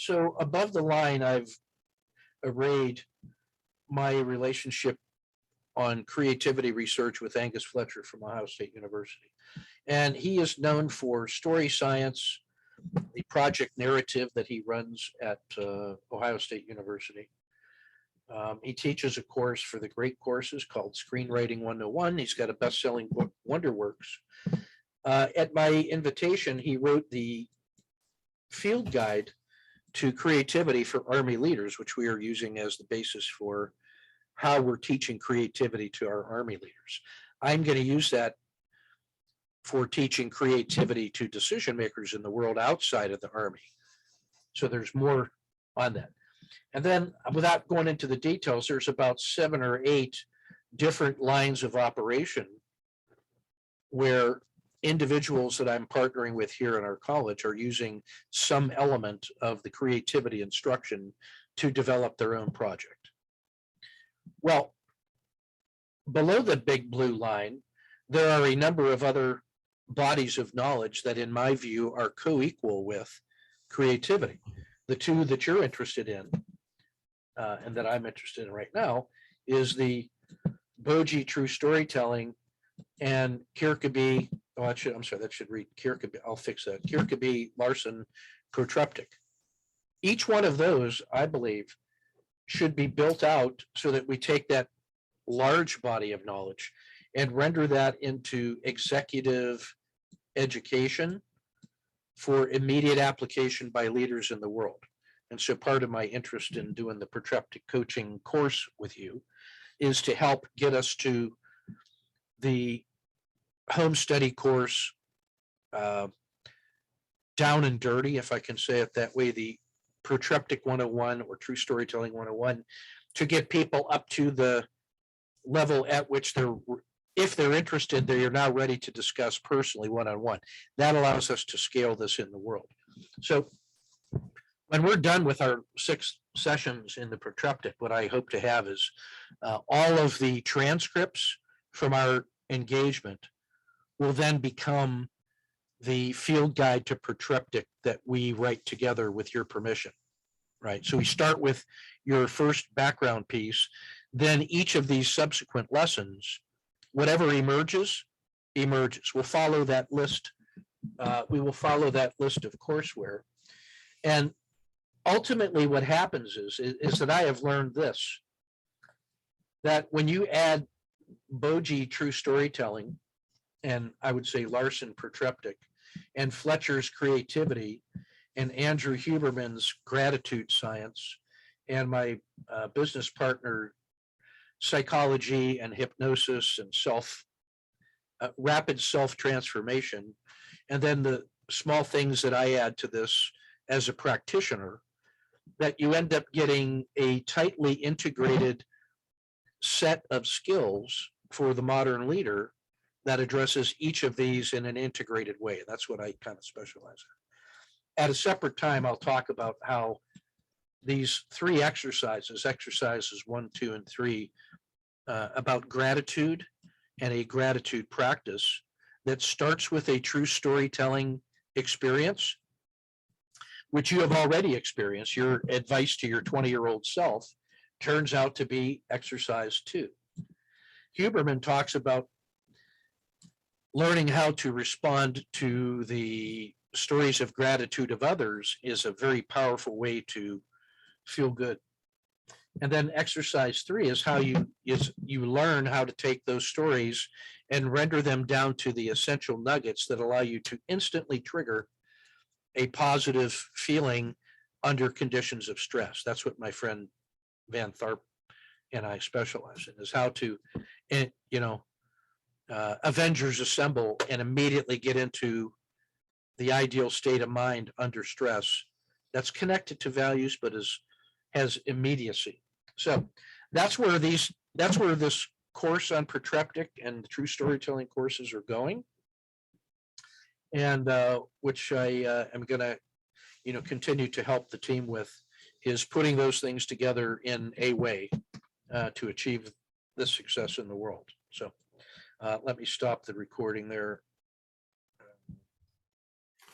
So above the line, I've arrayed my relationship on creativity research with Angus Fletcher from Ohio State University. And he is known for story science, the project narrative that he runs at Ohio State University. He teaches a course for the great courses called Screenwriting 101. He's got a best-selling book, Wonderworks. At my invitation, he wrote the field guide to creativity for Army leaders, which we are using as the basis for how we're teaching creativity to our Army leaders. I'm going to use that for teaching creativity to decision makers in the world outside of the Army. So there's more on that. And then, without going into the details, there's about 7 or 8 different lines of operation where individuals that I'm partnering with here in our college are using some element of the creativity instruction to develop their own project. Well, below the big blue line, there are a number of other bodies of knowledge that, in my view, are co-equal with creativity. The two that you're interested in and that I'm interested in right now is the Boji true storytelling and Kirkeby. Oh, I'm sorry, that should read Kirkeby. I'll fix that. Kirkeby Larson protreptic. Each one of those, I believe, should be built out so that we take that large body of knowledge and render that into executive education for immediate application by leaders in the world. And so part of my interest in doing the protreptic coaching course with you is to help get us to the home study course, down and dirty, if I can say it that way, the protreptic 101 or true storytelling 101, to get people up to the level at which they're, if they're interested, they're now ready to discuss personally one-on-one. That allows us to scale this in the world. So when we're done with our 6 sessions in the protreptic, what I hope to have is all of the transcripts from our engagement will then become the field guide to protreptic that we write together with your permission, right? So we start with your first background piece, then each of these subsequent lessons, whatever emerges. We'll follow that list. We will follow that list of courseware. And ultimately what happens is that I have learned this, that when you add Boji true storytelling, and I would say Larson protreptic, and Fletcher's creativity, and Andrew Huberman's gratitude science, and my business partner psychology and hypnosis and rapid self-transformation, and then the small things that I add to this as a practitioner, that you end up getting a tightly integrated set of skills for the modern leader that addresses each of these in an integrated way. That's what I kind of specialize in. At a separate time, I'll talk about how these 3 exercises 1, 2, and 3, about gratitude and a gratitude practice that starts with a true storytelling experience, which you have already experienced. Your advice to your 20-year-old self turns out to be exercise 2. Huberman talks about learning how to respond to the stories of gratitude of others is a very powerful way to feel good. And then exercise 3 is how you learn how to take those stories and render them down to the essential nuggets that allow you to instantly trigger a positive feeling under conditions of stress. That's what my friend Van Tharp and I specialize in, is how to, Avengers assemble and immediately get into the ideal state of mind under stress that's connected to values, but has immediacy. So that's where this course on protreptic and the true storytelling courses are going, and which I am going to, continue to help the team with, is putting those things together in a way to achieve this success in the world. So let me stop the recording there